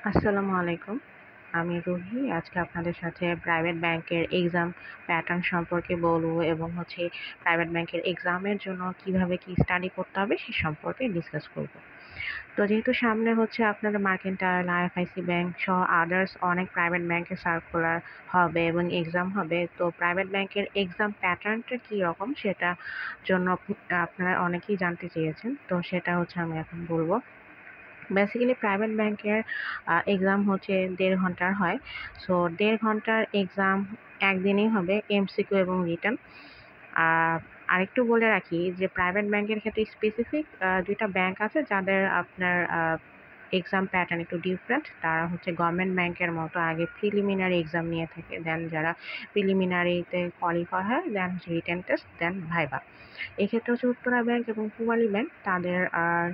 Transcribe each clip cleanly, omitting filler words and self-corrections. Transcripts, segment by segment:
আসসালামু আলাইকুম। আমি রুহি। আজকে আপনাদের সাথে প্রাইভেট ব্যাংকের এক্সাম প্যাটার্ন সম্পর্কে বলবো এবং প্রাইভেট ব্যাংকের এক্সামের জন্য কিভাবে কি স্টাডি করতে হবে সে সম্পর্কে ডিসকাস করব। তো যেহেতু সামনে আপনাদের মার্কেন্টাইল, আইএফআইসি ব্যাংক সহ আদার্স অনেক প্রাইভেট ব্যাংকের সার্কুলার হবে এবং এক্সাম হবে। তো প্রাইভেট ব্যাংকের এক্সাম প্যাটার্নটা কি রকম সেটা জন্য আপনারা অনেকেই জানতে চেয়েছেন। তো সেটা আমি এখন বলবো। বেসিক্যালি প্রাইভেট ব্যাংকের এক্সাম ১.৫ ঘন্টার হয়। সো ১.৫ ঘন্টার এক্সাম একদিনেই হবে, এমসিকিউ এবং রিটেন। আর আরেকটু বলে রাখি যে প্রাইভেট ব্যাংকের ক্ষেত্রে স্পেসিফিক ২ টা ব্যাংক আছে যাদের আপনার এক্সাম প্যাটার্ন একটু ডিফারেন্ট। তারা গভর্নমেন্ট ব্যাংকের মতো আগে প্রিলিমিনারি এক্সাম নিয়ে থাকে। দেন যারা প্রিলিমিনারিতে কোয়ালিফাই হয় দেন রিটেন টেস্ট দেন ভাইভা। এক্ষেত্রে উত্তরা ব্যাংক এবং পূবালী ব্যাংক তাদের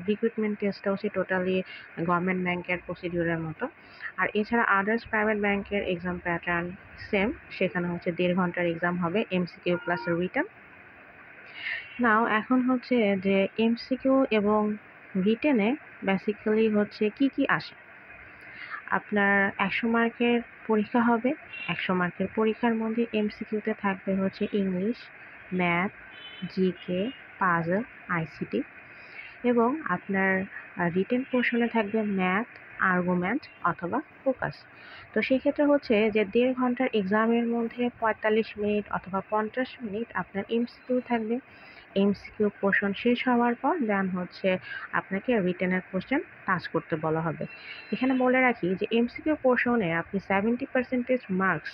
রিক্রুটমেন্ট টেস্টটা টোটালি গভর্নমেন্ট ব্যাংকের প্রসিডিউরের মতো। আর এছাড়া আদার্স প্রাইভেট ব্যাংকের এক্সাম প্যাটার্ন সেম। সেখানে ১.৫ ঘন্টার এক্সাম হবে, এমসিকিউ প্লাস রিটেন। নাও এখন যে এমসিকিউ এবং রিটেনে বেসিক্যালি কি আসে। আপনার ১০০ মার্কের পরীক্ষা হবে। ১০০ মার্কের পরীক্ষার মধ্যে এমসিকিউতে থাকবে English, math, GK, puzzle, ICT এবং আপনার রিটেন পোর্শনে থাকবে ম্যাথ, আর্গুমেন্ট অথবা ফোকাস। তো সেক্ষেত্রে যে ১.৫ ঘন্টার এক্সামের মধ্যে ৪৫ মিনিট অথবা ৫০ মিনিট আপনার এমসিকিউ থাকবে। এমসিকিউ পোর্শন শেষ হওয়ার পর দেন আপনাকে রিটেনের কোশ্চেন টাচ করতে বলা হবে। এখানে বলে রাখি যে এমসিকিউ পোর্শনে আপনি 70% মার্কস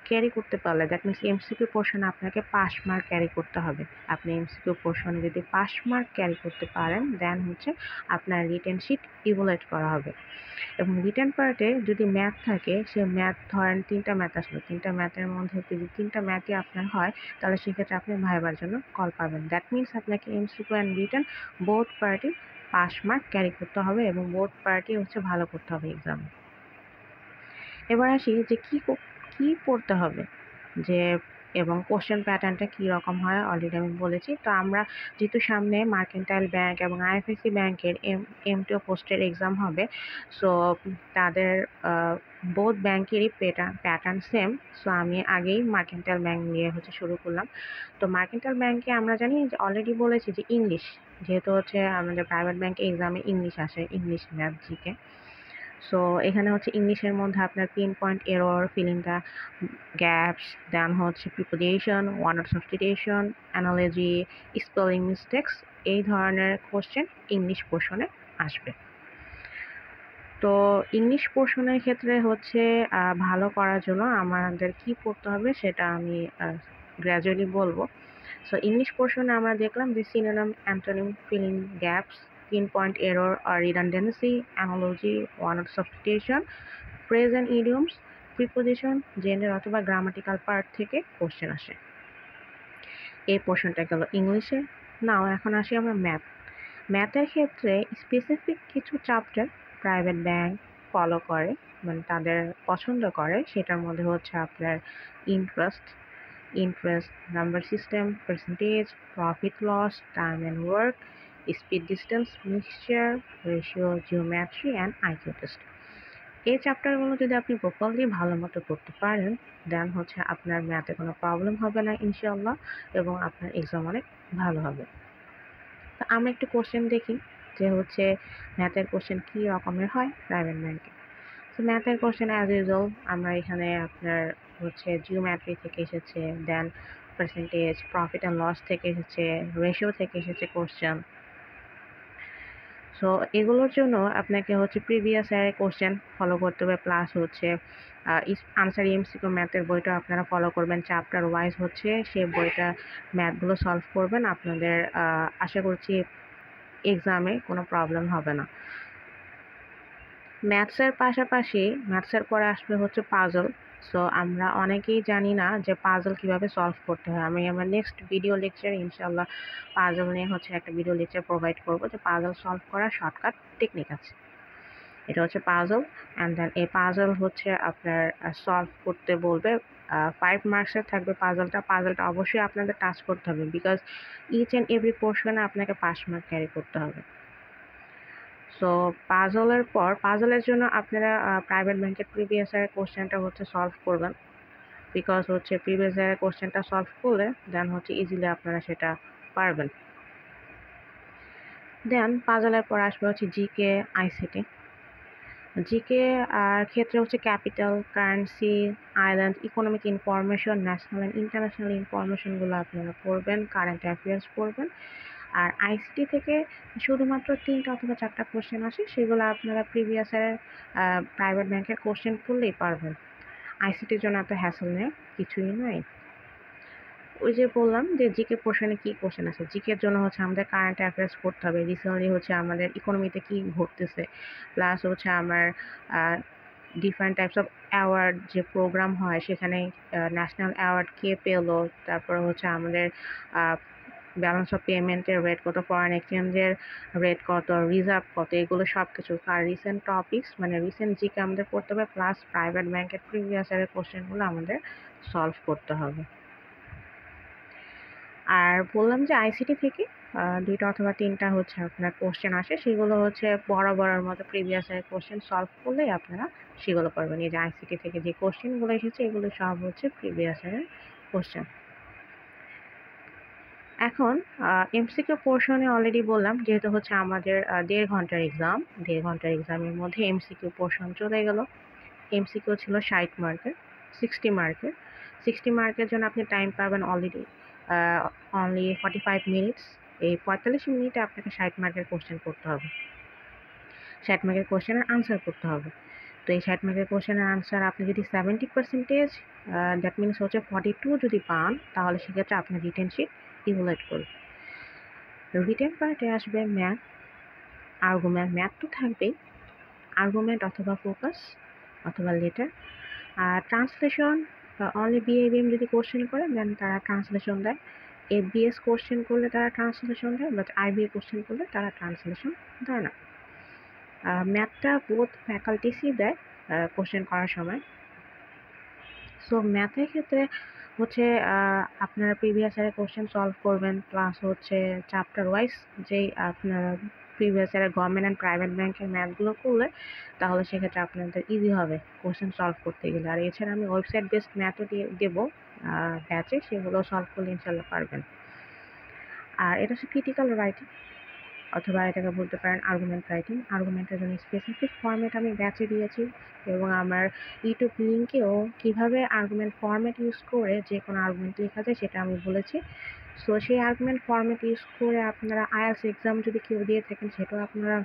ক্যারি করতে পারলে, দ্যাট মিনস এমসিকিউ পোর্শনে আপনাকে পাস মার্ক ক্যারি করতে হবে। আপনি এমসিকিউ পোর্শনে যদি পাস মার্ক ক্যারি করতে পারেন দেন আপনার রিটেন শিট ইভ্যালুয়েট করা হবে। এবং রিটেন পার্টে যদি ম্যাথ থাকে, সে ম্যাথ ধরেন ৩টা ম্যাথ আসলো, ৩টা ম্যাথের মধ্যে যদি ৩টা ম্যাথই আপনার হয় তাহলে সেক্ষেত্রে আপনি ভাইবার জন্য কল পাবেন। দ্যাট মিনস আপনাকে MCQ and written both party pass mark carry করতে হবে এবং বোথ পার্টি ভালো করতে হবে এক্সামে। এবার আসি যে কি পড়তে হবে যে এবং কোশ্চেন প্যাটার্নটা কী রকম হয় অলরেডি আমি বলেছি। তো আমরা যেহেতু সামনে মার্কেন্টাইল ব্যাংক এবং আইএফআইসি ব্যাংকের এমটিও পোস্টের এক্সাম হবে, সো তাদের বোথ ব্যাংকেরই প্যাটার্ন সেম। সো আমি আগেই মার্কেন্টাইল ব্যাংক নিয়ে শুরু করলাম। তো মার্কেন্টাইল ব্যাংকে আমরা জানি যে অলরেডি বলেছি যে ইংলিশ, যেহেতু আমাদের প্রাইভেট ব্যাংকে এক্সামে ইংলিশ আসে, ইংলিশ, ম্যাথ, জিকে। সো এখানে ইংলিশের মধ্যে আপনার pinpoint error, filling the gaps, then preposition, word substitution, analogy, spelling mistakes, এই ধরনের কোশ্চেন ইংলিশ পোর্শনে আসবে। তো ইংলিশ পোর্শনের ক্ষেত্রে ভালো করার জন্য আমাদের কি পড়তে হবে সেটা আমি গ্র্যাজুয়ালি বলবো। সো ইংলিশ পোর্শনে আমরা দেখলাম যে synonym, antonym, filling gaps, pinpoint error or redundancy, analogy, word substitution, phrase and idioms, preposition, gender অথবা grammatical part থেকে কোশ্চেন আসে। এই পোর্শনটা গেল ইংলিশে। নাও এখন আসি আমরা ম্যাথের ক্ষেত্রে স্পেসিফিক কিছু চ্যাপ্টার প্রাইভেট ব্যাংক ফলো করে, মানে তাদের পছন্দ করে। সেটার মধ্যে আপনার interest, number system, percentage, profit loss, time and work, speed, distance, mixture, ratio, geometry and IQ test. এই চ্যাপ্টারগুলো যদি আপনি প্রপারলি ভালো মতো করতে পারেন দেন আপনার ম্যাথে কোনো প্রবলেম হবে না ইনশাআল্লাহ, এবং আপনার এক্সাম অনেক ভালো হবে। তো আমরা একটু কোশ্চেন দেখি যে ম্যাথের কোশ্চেন কী রকমের হয় প্রাইভেট ব্যাংকে। তো ম্যাথের কোশ্চেন অ্যাজ ইউজুয়াল আমরা এখানে আপনার জিওমেট্রি থেকে এসেছে, দেন পার্সেন্টেজ, প্রফিট অ্যান্ড লস থেকে এসেছে, রেশিও থেকে এসেছে কোশ্চেন। সো এগুলোর জন্য আপনাকে প্রিভিয়াস ইয়ারের কোশ্চেন ফলো করতে হবে, প্লাস আনসার এমসিকিউ ম্যাথের বইটা আপনারা ফলো করবেন। চ্যাপ্টার ওয়াইজ সে বইটা ম্যাথগুলো সলভ করবেন। আপনাদের আশা করছি এক্সামে কোনো প্রবলেম হবে না। ম্যাথসের পাশাপাশি ম্যাথসের পরে আসবে পাজল। সো আমরা অনেকেই জানি না যে পাজল কিভাবে সলভ করতে হয়। আমি আমার নেক্সট ভিডিও লেকচারে ইনশাআল্লাহ পাজল নিয়ে একটা ভিডিও লেকচার প্রোভাইড করব যে পাজল সলভ করার শর্টকাট টেকনিক আছে। এটা পাজল, অ্যান্ড দেন এই পাজল আপনার সলভ করতে বলবে। 5 মার্কসের থাকবে পাজলটা অবশ্যই আপনাদের টাচ করতে হবে, বিকজ ইচ অ্যান্ড এভরি পোর্শনে আপনাকে পাস মার্ক ক্যারি করতে হবে। সো পাজলের জন্য আপনারা প্রাইভেট ব্যাংকের প্রিভিয়াস ইয়ারের কোশ্চেনটা হচ্ছে সলভ করবেন, বিকজ হচ্ছে প্রিভিয়াস ইয়ারের কোশ্চেনটা সলভ করলে দেন হচ্ছে ইজিলি আপনারা সেটা পারবেন। দেন পাজলের পর আসবে হচ্ছে জিকে আইসিটি। জিকে ক্ষেত্রে হচ্ছে capital, currency, island, economic information, national and international ইনফরমেশনগুলো আপনারা পড়বেন, কারেন্ট অ্যাফেয়ার্স পড়বেন। আর আইসিটি থেকে শুধুমাত্র 3টা অথবা 4টা কোশ্চেন আসে, সেগুলো আপনারা প্রিভিয়াস ইয়ারের প্রাইভেট ব্যাংকের কোশ্চেন পড়লেই পারবেন। আইসিটির জন্য এত হ্যাসেল নেই, কিছুই নাই। ওই যে বললাম যে জিকে পোর্শনে কি কোশ্চেন আছে, জিকের জন্য হচ্ছে আমাদের কারেন্ট অ্যাফেয়ার্স পড়তে হবে, রিসেন্টলি হচ্ছে আমাদের ইকোনমিতে কি ঘটতেছে, প্লাস হচ্ছে আমার ডিফারেন্ট টাইপস অফ অ্যাওয়ার্ড যে প্রোগ্রাম হয় সেখানে ন্যাশনাল অ্যাওয়ার্ড কে পেলো, তারপর হচ্ছে আমাদের ব্যালেন্স অফ পেমেন্টের রেট কত, ফরেন এক্সচেঞ্জের রেট কত, রিজার্ভ কত, এগুলো সব কিছু আর রিসেন্ট টপিকস মানে রিসেন্ট জিকে আমাদের পড়তে হবে, প্লাস প্রাইভেট ব্যাংকের প্রিভিয়াস ইয়ারের কোশ্চেনগুলো আমাদের সলভ করতে হবে। আর বললাম যে আইসিটি থেকে 2টা অথবা 3টা হচ্ছে আপনার কোশ্চেন আসে, সেগুলো হচ্ছে বরাবরের মতো প্রিভিয়াস ইয়ারের কোশ্চেন সলভ করলেই আপনারা সেগুলো পারবেন। এই যে আইসিটি থেকে যে কোশ্চেনগুলো এসেছে এগুলো সব হচ্ছে প্রিভিয়াস ইয়ারের কোশ্চেন। এখন এমসিকিউ পোর্শনে অলরেডি বললাম, যেহেতু হচ্ছে আমাদের 1.5 ঘন্টার এক্সাম, 1.5 ঘন্টার এক্সামের মধ্যে এমসিকিউ পোর্শন চলে গেল। এমসিকিউ ছিল 60 মার্কের, 60 মার্কের। 60 মার্কের জন্য আপনি টাইম পাবেন অলরেডি অনলি 45 মিনিটস। এই 45 মিনিটে আপনাকে 60 মার্কের কোশ্চেন করতে হবে, 60 মার্কের কোশ্চেনের আনসার করতে হবে। তো এই 60 মার্কের কোশ্চেনের আনসার আপনি যদি 70%, দ্যাট মিনস হচ্ছে 42 যদি পান, তাহলে সেক্ষেত্রে আপনার রিটেন শিট ইভ্যালুয়েট করবে। রিটেন পার্টে আসবে ম্যাথ, আর্গুমেন্ট, ম্যাথ তো থাকবেই, আর্গুমেন্ট অথবা ফোকাস অথবা লেটার। আর ট্রান্সলেশন অনলি বিএবিএম যদি কোশ্চেন করে দেন তারা ট্রান্সলেশন দেয়, এফবিএস কোশ্চেন করলে তারা ট্রান্সলেশন দেয়, বাট আইবিএ কোশ্চেন করলে তারা ট্রান্সলেশন দেয় না। ম্যাথটা বোথ ফ্যাকাল্টিসই দেয় কোশ্চেন করার সময়। সো ম্যাথের ক্ষেত্রে হচ্ছে আপনারা প্রিভিয়াস ইয়ারের কোশ্চেন সলভ করবেন, প্লাস হচ্ছে চ্যাপ্টার ওয়াইজ যেই আপনারা প্রিভিয়াস ইয়ারের গভর্নমেন্ট অ্যান্ড প্রাইভেট ব্যাংকের ম্যাথগুলো করলে তাহলে সেক্ষেত্রে আপনাদের ইজি হবে কোশ্চেন সলভ করতে গেলে। আর এছাড়া আমি ওয়েবসাইট বেসড ম্যাথও দেবো ব্যাচে, সেগুলো সলভ করলে ইনশাল্লাহ পারবেন। আর এটা হচ্ছে ক্রিটিক্যাল রাইটিং অথবা এটাকে বলতে পারেন আর্গুমেন্ট রাইটিং। আর্গুমেন্টের জন্য স্পেসিফিক ফরম্যাট আমি ব্যাচে দিয়েছি, এবং আমার ইউটিউব লিঙ্কেও কীভাবে আর্গুমেন্ট ফরম্যাট ইউজ করে যে কোনো আর্গুমেন্ট লেখা যায় সেটা আমি বলেছি। সো সেই আর্গুমেন্ট ফরম্যাট ইউজ করে আপনারা আইএলটিএস এক্সাম যদি কেউ দিয়ে থাকেন সেটাও আপনারা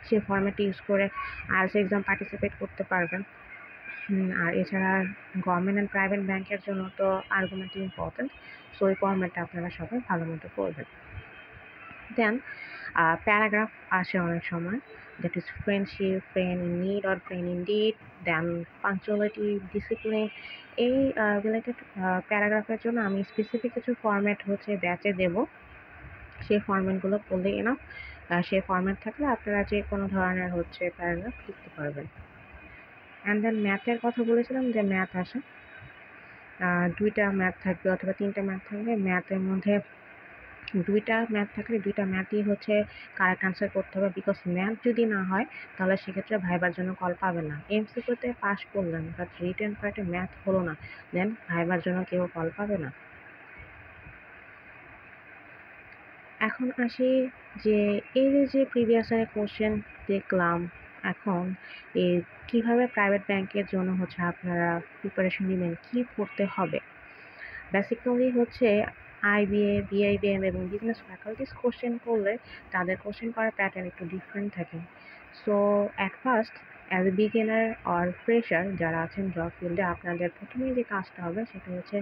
সেই ফরম্যাটটি ইউজ করে আইএলটিএস এক্সাম পার্টিসিপেট করতে পারবেন। আর এছাড়া গভর্নমেন্ট অ্যান্ড প্রাইভেট ব্যাংকের জন্য তো আর্গুমেন্ট ইম্পর্টেন্ট, সো ওই ফরম্যাটটা আপনারা সবাই ভালো মতো করবেন। দেন প্যারাগ্রাফ আসে অনেক সময়, that is friendship, friend in need or friend in deed, then punctuality, discipline. এই রিলেটেড প্যারাগ্রাফের জন্য আমি স্পেসিফিক কিছু ফরম্যাট হচ্ছে ব্যাচে দেব, সেই ফরম্যাটগুলো পড়লে এনাফ। সেই ফরম্যাট থাকলে আপনারা যে কোনো ধরনের হচ্ছে প্যারাগ্রাফ লিখতে পারবেন। অ্যান্ড দেন ম্যাথের কথা বলেছিলাম যে ম্যাথ আসে, 2টা ম্যাথ থাকবে অথবা 3টা ম্যাথ থাকবে। ম্যাথের মধ্যে 2টা ম্যাথ থাকলে 2টা ম্যাথই হচ্ছে কারেক্ট আনসার করতে হবে, বিকজ ম্যাথ যদি না হয় তাহলে সেক্ষেত্রে ভাইবার জন্য কল পাবেন না। এমসিকিউতে পাস করলেন বাট রিটেন পার্টে ম্যাথ হলো না, দেন ভাইবার জন্য কেউ কল পাবে না। এখন আসি যে এই যে প্রিভিয়াস ইয়ারের কোশ্চেন দেখলাম, এখন এই কীভাবে প্রাইভেট ব্যাংকের জন্য হচ্ছে আপনারা প্রিপারেশন নেবেন, কী পড়তে হবে। বেসিক্যালি হচ্ছে আইবিএ, বিআইবিএম এবং বিজনেস ফ্যাকাল্টিস কোশ্চেন করলে তাদের কোশ্চেন করার প্যাটার্ন একটু ডিফারেন্ট থাকে। So at first as a beginner or fresher যারা আছেন জব ফিল্ডে, আপনাদের প্রথমেই যে কাজটা হবে সেটা হচ্ছে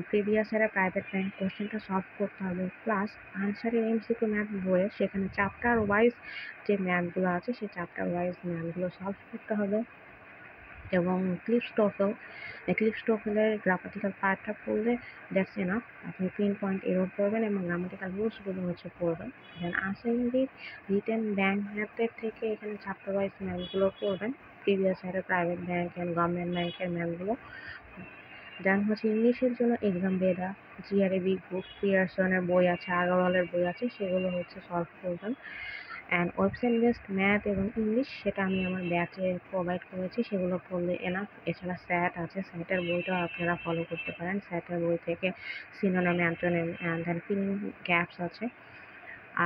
প্রিভিয়াস ইয়ারের প্রাইভেট ব্যাংক কোশ্চেনটা সলভ করতে হবে, প্লাস আনসারের এমসিকিউ ম্যাথ বইয়ে সেখানে চ্যাপ্টার ওয়াইজ যে ম্যাথগুলো আছে সেই চ্যাপ্টার ওয়াইজ ম্যাথগুলো সলভ করতে হবে। এবং ক্লিপস-টোফেলের গ্রামাটিক্যাল পার্টটা পড়লে দ্যাটস এনাফ। আপনি পিন পয়েন্ট এরর করবেন এবং গ্রামাটিক্যাল রুলসগুলো হচ্ছে পড়বেন। দেন আসেনলি রিটেন ব্যাংক ম্যাথের থেকে এখানে চ্যাপ্টার ওয়াইজ ম্যাথগুলো পড়বেন, প্রিভিয়াস ইয়ারের প্রাইভেট ব্যাংক অ্যান্ড গভর্নমেন্ট ব্যাংকের ম্যাথগুলো। দেন হচ্ছে ইংলিশের জন্য এক্সাম বেদা, জিআরএ বিগ বুক, পিয়ারসনের বই আছে, আগরওয়ালের বই আছে, সেগুলো হচ্ছে সলভ করবেন। অ্যান্ড ওয়েবসাইট বেসড ম্যাথ এবং ইংলিশ সেটা আমি আমার ব্যাচে প্রোভাইড করেছি, সেগুলো পড়লে এনাফ। এছাড়া স্যাট আছে, স্যাটের বইটাও আপনারা ফলো করতে পারেন। স্যাটের বই থেকে synonym, antonym and then filling gaps আছে।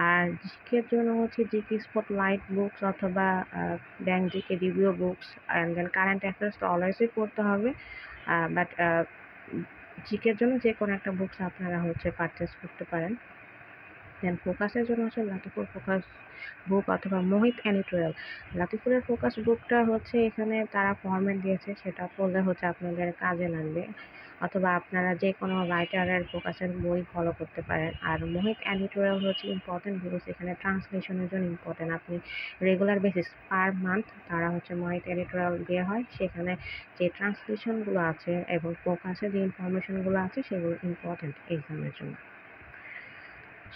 আর জিকের জন্য হচ্ছে জিকে স্পটলাইট বুকস অথবা bank GK review books and then current affairs তো অলওয়েজই পড়তে হবে, বাট জিকের জন্য যে কোনো একটা বুকস আপনারা হচ্ছে পারচেস করতে পারেন। দেন ফোকাসের জন্য হচ্ছে লাতিফুর ফোকাস বুক অথবা মোহিত এডিটোরিয়াল। লাতিফুরের ফোকাস বুকটা হচ্ছে এখানে তারা ফরম্যাট দিয়েছে, সেটা পড়লে হচ্ছে আপনাদের কাজে লাগবে, অথবা আপনারা যে কোনো রাইটারের ফোকাসের বই ফলো করতে পারেন। আর মোহিত এডিটোরিয়াল হচ্ছে ইম্পর্টেন্ট বিকজ এখানে ট্রান্সলেশনের জন্য ইম্পর্টেন্ট। আপনি রেগুলার বেসিস পার মান্থ তারা হচ্ছে মোহিত এডিটোরিয়াল দেওয়া হয়, সেখানে যে ট্রান্সলেশনগুলো আছে এবং ফোকাসে যে ইনফরমেশনগুলো আছে সেগুলো ইম্পর্টেন্ট এক্সামের জন্য।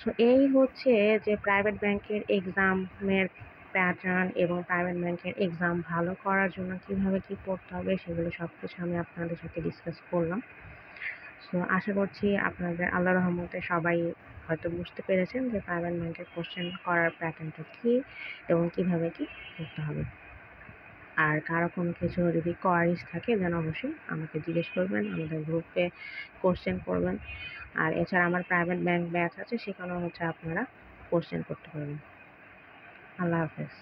সো এই হচ্ছে যে প্রাইভেট ব্যাংকের এক্সামের প্যাটার্ন এবং প্রাইভেট ব্যাংকের এক্সাম ভালো করার জন্য কিভাবে কি পড়তে হবে সেগুলো সব কিছু আমি আপনাদের সাথে ডিসকাস করলাম। সো আশা করছি আপনাদের আল্লাহর রহমতে সবাই হয়তো বুঝতে পেরেছেন যে প্রাইভেট ব্যাংকের কোশ্চেন করার প্যাটার্নটা কী এবং কিভাবে কি করতে হবে। আর কারো কোনো কিছু যদি কোয়ারিজ থাকে দেন অবশ্যই আমাকে জিজ্ঞেস করবেন, আমাদের গ্রুপে কোশ্চেন করবেন। আর এছাড়া আমার প্রাইভেট ব্যাংক ব্যাচ আছে, সেখানেও হচ্ছে আপনারা কোশ্চেন করতে পারবেন। আল্লাহ হাফেজ।